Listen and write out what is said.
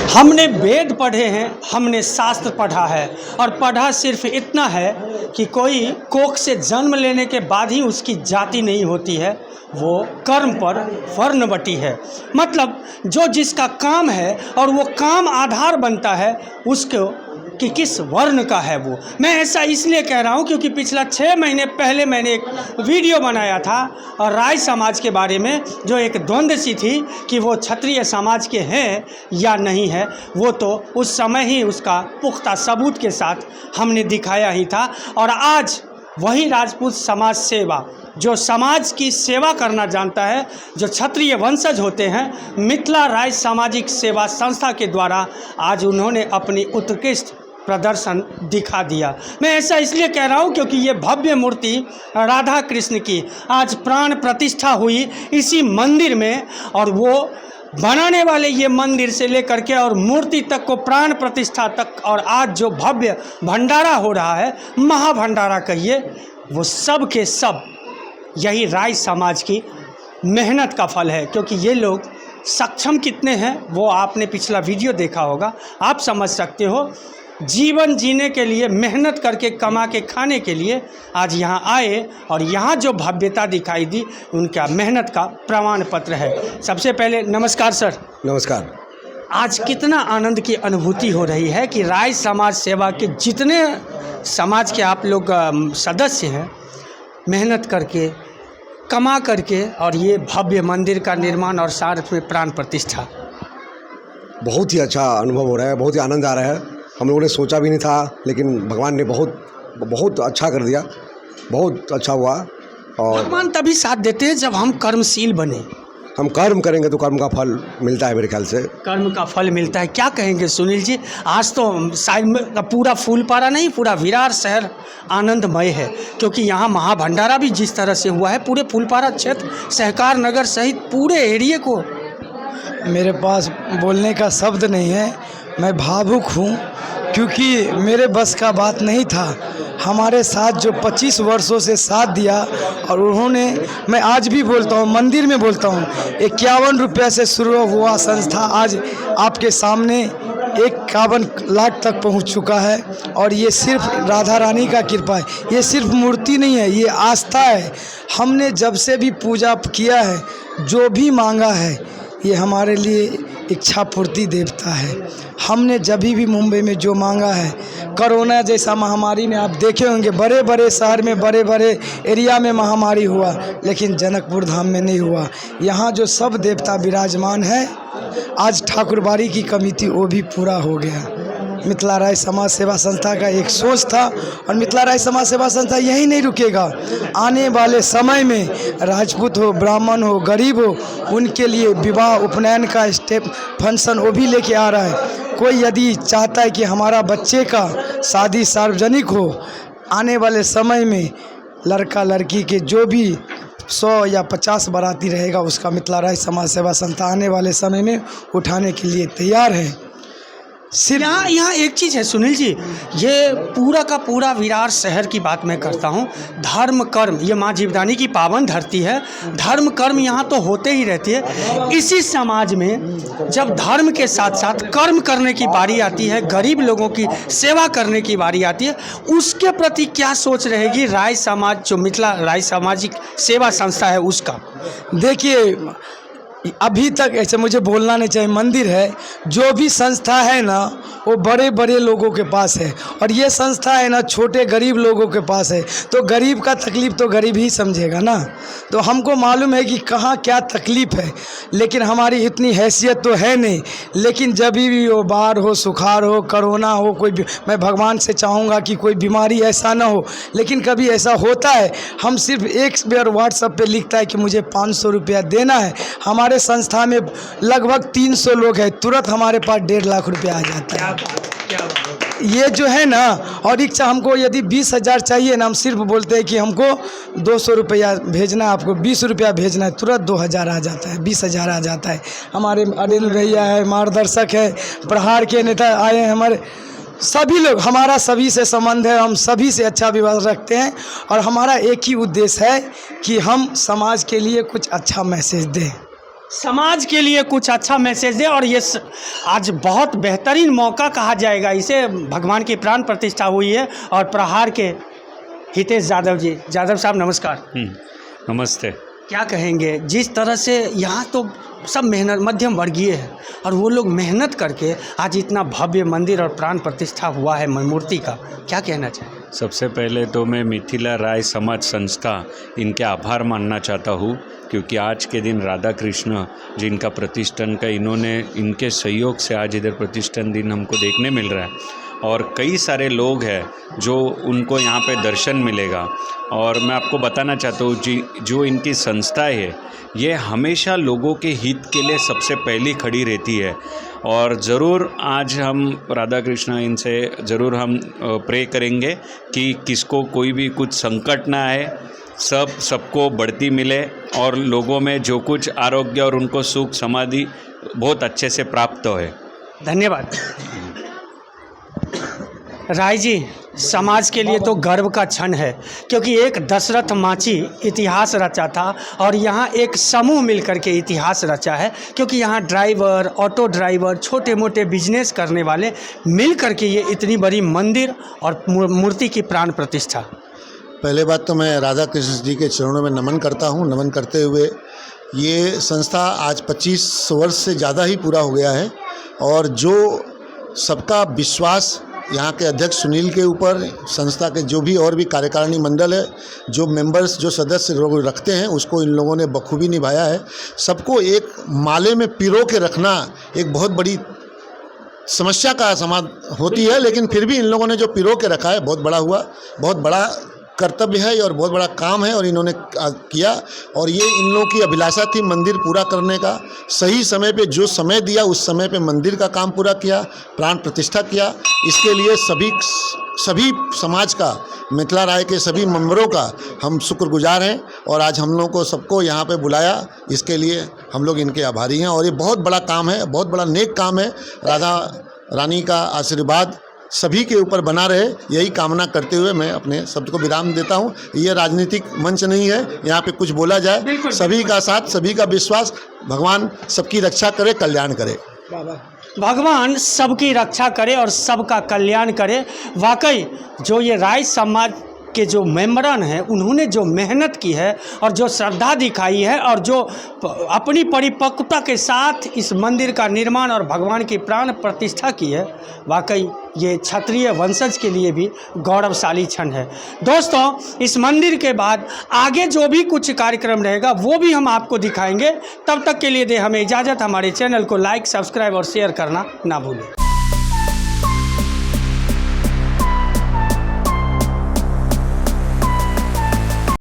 हमने वेद पढ़े हैं, हमने शास्त्र पढ़ा है और पढ़ा सिर्फ इतना है कि कोई कोख से जन्म लेने के बाद ही उसकी जाति नहीं होती है, वो कर्म पर वर्ण बटी है। मतलब जो जिसका काम है और वो काम आधार बनता है उसको कि किस वर्ण का है वो। मैं ऐसा इसलिए कह रहा हूँ क्योंकि पिछला 6 महीने पहले मैंने एक वीडियो बनाया था और राय समाज के बारे में, जो एक द्वंद्व सी थी कि वो क्षत्रिय समाज के हैं या नहीं है। वो तो उस समय ही उसका पुख्ता सबूत के साथ हमने दिखाया ही था। और आज वही राजपूत समाज सेवा, जो समाज की सेवा करना जानता है, जो क्षत्रिय वंशज होते हैं, मिथिला राय सामाजिक सेवा संस्था के द्वारा आज उन्होंने अपनी उत्कृष्ट प्रदर्शन दिखा दिया। मैं ऐसा इसलिए कह रहा हूँ क्योंकि ये भव्य मूर्ति राधा कृष्ण की आज प्राण प्रतिष्ठा हुई इसी मंदिर में, और वो बनाने वाले ये मंदिर से लेकर के और मूर्ति तक को प्राण प्रतिष्ठा तक, और आज जो भव्य भंडारा हो रहा है, महाभंडारा कहिए, वो सब के सब यही राय समाज की मेहनत का फल है। क्योंकि ये लोग सक्षम कितने हैं वो आपने पिछला वीडियो देखा होगा, आप समझ सकते हो। जीवन जीने के लिए मेहनत करके कमा के खाने के लिए आज यहाँ आए और यहाँ जो भव्यता दिखाई दी उनका मेहनत का प्रमाण पत्र है। सबसे पहले नमस्कार सर। नमस्कार। आज कितना आनंद की अनुभूति हो रही है कि राय समाज सेवा के जितने समाज के आप लोग सदस्य हैं, मेहनत करके कमा करके और ये भव्य मंदिर का निर्माण और साथ में प्राण प्रतिष्ठा। बहुत ही अच्छा अनुभव हो रहा है, बहुत ही आनंद आ रहा है। हम लोगों ने सोचा भी नहीं था, लेकिन भगवान ने बहुत अच्छा कर दिया, बहुत अच्छा हुआ। और भगवान तभी साथ देते हैं जब हम कर्मशील बने। हम कर्म करेंगे तो कर्म का फल मिलता है, मेरे ख्याल से कर्म का फल मिलता है। क्या कहेंगे सुनील जी? आज तो साइड में पूरा फूलपारा नहीं, पूरा विरार शहर आनंदमय है, क्योंकि यहाँ महाभंडारा भी जिस तरह से हुआ है, पूरे फूलपारा क्षेत्र, सहकार नगर सहित पूरे एरिए को। मेरे पास बोलने का शब्द नहीं है, मैं भावुक हूँ, क्योंकि मेरे बस का बात नहीं था। हमारे साथ जो 25 वर्षों से साथ दिया, और उन्होंने, मैं आज भी बोलता हूँ, मंदिर में बोलता हूँ, 51 रुपये से शुरू हुआ संस्था आज आपके सामने 51 लाख तक पहुँच चुका है। और ये सिर्फ राधा रानी का कृपा है, ये सिर्फ मूर्ति नहीं है, ये आस्था है। हमने जब से भी पूजा किया है, जो भी मांगा है, ये हमारे लिए इच्छा पूर्ति देवता है। हमने जब भी मुंबई में जो मांगा है, कोरोना जैसा महामारी में आप देखे होंगे, बड़े बड़े शहर में, बड़े बड़े एरिया में महामारी हुआ, लेकिन जनकपुर धाम में नहीं हुआ। यहाँ जो सब देवता विराजमान है, आज ठाकुरबाड़ी की कमिटी वो भी पूरा हो गया। मिथिला राय समाज सेवा संस्था का एक सोच था, और मिथिला राय समाज सेवा संस्था यही नहीं रुकेगा। आने वाले समय में राजपूत हो, ब्राह्मण हो, गरीब हो, उनके लिए विवाह उपनयन का स्टेप फंक्शन वो भी लेके आ रहा है। कोई यदि चाहता है कि हमारा बच्चे का शादी सार्वजनिक हो, आने वाले समय में लड़का लड़की के जो भी 100 या 50 बाराती रहेगा, उसका मिथिला राय समाज सेवा संस्था आने वाले समय में उठाने के लिए तैयार है। सिर्फ यहाँ एक चीज़ है सुनील जी, ये पूरा का पूरा विरार शहर की बात मैं करता हूँ। धर्म कर्म, ये माँ जीवदानी की पावन धरती है, धर्म कर्म यहाँ तो होते ही रहती है। इसी समाज में जब धर्म के साथ साथ कर्म करने की बारी आती है, गरीब लोगों की सेवा करने की बारी आती है, उसके प्रति क्या सोच रहेगी राय समाज, जो मिथिला राय सामाजिक सेवा संस्था है उसका? देखिए, अभी तक ऐसे मुझे बोलना नहीं चाहिए, मंदिर है, जो भी संस्था है ना, वो बड़े बड़े लोगों के पास है, और ये संस्था है ना, छोटे गरीब लोगों के पास है। तो गरीब का तकलीफ़ तो गरीब ही समझेगा ना। तो हमको मालूम है कि कहाँ क्या तकलीफ़ है, लेकिन हमारी इतनी हैसियत तो है नहीं। लेकिन जब भी हो, बाढ़ हो, सुखाड़ हो, कोरोना हो, कोई, मैं भगवान से चाहूँगा कि कोई बीमारी ऐसा ना हो, लेकिन कभी ऐसा होता है, हम सिर्फ एक बार व्हाट्सएप पे लिखता है कि मुझे 500 रुपया देना है। हमारे संस्था में लगभग 300 लोग हैं, तुरंत हमारे पास 1.5 लाख रुपया आ जाता है। ये जो है ना, और इच्छा हमको यदि 20,000 चाहिए ना, हम सिर्फ बोलते हैं कि हमको 200 रुपया भेजना है, आपको 20 रुपया भेजना है, तुरंत 2,000 आ जाता है, 20,000 आ जाता है। हमारे अनिल भैया है, मार्गदर्शक है, प्रहार के नेता आए हैं, हमारे सभी लोग, हमारा सभी से संबंध है, हम सभी से अच्छा व्यवहार रखते हैं, और हमारा एक ही उद्देश्य है कि हम समाज के लिए कुछ अच्छा मैसेज दें। समाज के लिए कुछ अच्छा मैसेज दे। और ये आज बहुत बेहतरीन मौका कहा जाएगा इसे, भगवान की प्राण प्रतिष्ठा हुई है। और प्रहार के हितेश यादव जी, यादव साहब नमस्कार। नमस्ते। क्या कहेंगे, जिस तरह से यहाँ तो सब मेहनत मध्यम वर्गीय है और वो लोग मेहनत करके आज इतना भव्य मंदिर और प्राण प्रतिष्ठा हुआ है मूर्ति का, क्या कहना चाहिए? सबसे पहले तो मैं मिथिला राय समाज संस्था इनके आभार मानना चाहता हूँ, क्योंकि आज के दिन राधा कृष्ण जिनका प्रतिष्ठान का इनके सहयोग से आज इधर प्रतिष्ठान दिन हमको देखने मिल रहा है। और कई सारे लोग हैं जो उनको यहाँ पे दर्शन मिलेगा। और मैं आपको बताना चाहता हूँ जो इनकी संस्था है ये हमेशा लोगों के हित के लिए सबसे पहली खड़ी रहती है। और ज़रूर आज हम राधा कृष्ण इनसे ज़रूर हम प्रे करेंगे कि किसको कोई भी कुछ संकट ना आए, सबको बढ़ती मिले और लोगों में जो कुछ आरोग्य और उनको सुख समाधि बहुत अच्छे से प्राप्त होए। धन्यवाद। राय जी, समाज के लिए तो गर्व का क्षण है, क्योंकि एक दशरथ मांझी इतिहास रचा था और यहाँ एक समूह मिलकर के इतिहास रचा है, क्योंकि यहाँ ड्राइवर, ऑटो ड्राइवर, छोटे मोटे बिजनेस करने वाले मिल कर के ये इतनी बड़ी मंदिर और मूर्ति की प्राण प्रतिष्ठा। पहले बात तो मैं राधा कृष्ण जी के चरणों में नमन करता हूँ। नमन करते हुए ये संस्था आज 25 वर्ष से ज़्यादा ही पूरा हो गया है और जो सबका विश्वास यहाँ के अध्यक्ष सुनील के ऊपर, संस्था के जो भी और भी कार्यकारिणी मंडल है, जो मेंबर्स, जो सदस्य लोग रखते हैं, उसको इन लोगों ने बखूबी निभाया है। सबको एक माले में पिरो के रखना एक बहुत बड़ी समस्या का समाधान होती है, लेकिन फिर भी इन लोगों ने जो पिरो के रखा है बहुत बड़ा हुआ, बहुत बड़ा कर्तव्य है और बहुत बड़ा काम है और इन्होंने किया। और ये इन लोगों की अभिलाषा थी मंदिर पूरा करने का। सही समय पे जो समय दिया उस समय पे मंदिर का काम पूरा किया, प्राण प्रतिष्ठा किया। इसके लिए सभी समाज का, मिथिला राय के सभी मेंबरों का हम शुक्रगुजार हैं। और आज हम लोगों को सबको यहाँ पे बुलाया, इसके लिए हम लोग इनके आभारी हैं। और ये बहुत बड़ा काम है, बहुत बड़ा नेक काम है। राधा रानी का आशीर्वाद सभी के ऊपर बना रहे, यही कामना करते हुए मैं अपने शब्द को विराम देता हूँ। ये राजनीतिक मंच नहीं है, यहाँ पे कुछ बोला जाए। सभी का साथ, सभी का विश्वास, भगवान सबकी रक्षा करे, कल्याण करे। भगवान सबकी रक्षा करे और सबका कल्याण करे। वाकई जो ये राय समाज के जो मेंबरन हैं, उन्होंने जो मेहनत की है और जो श्रद्धा दिखाई है और जो अपनी परिपक्वता के साथ इस मंदिर का निर्माण और भगवान की प्राण प्रतिष्ठा की है, वाकई ये क्षत्रिय वंशज के लिए भी गौरवशाली क्षण है। दोस्तों, इस मंदिर के बाद आगे जो भी कुछ कार्यक्रम रहेगा वो भी हम आपको दिखाएंगे। तब तक के लिए दे हमें इजाज़त। हमारे चैनल को लाइक, सब्सक्राइब और शेयर करना ना भूलें।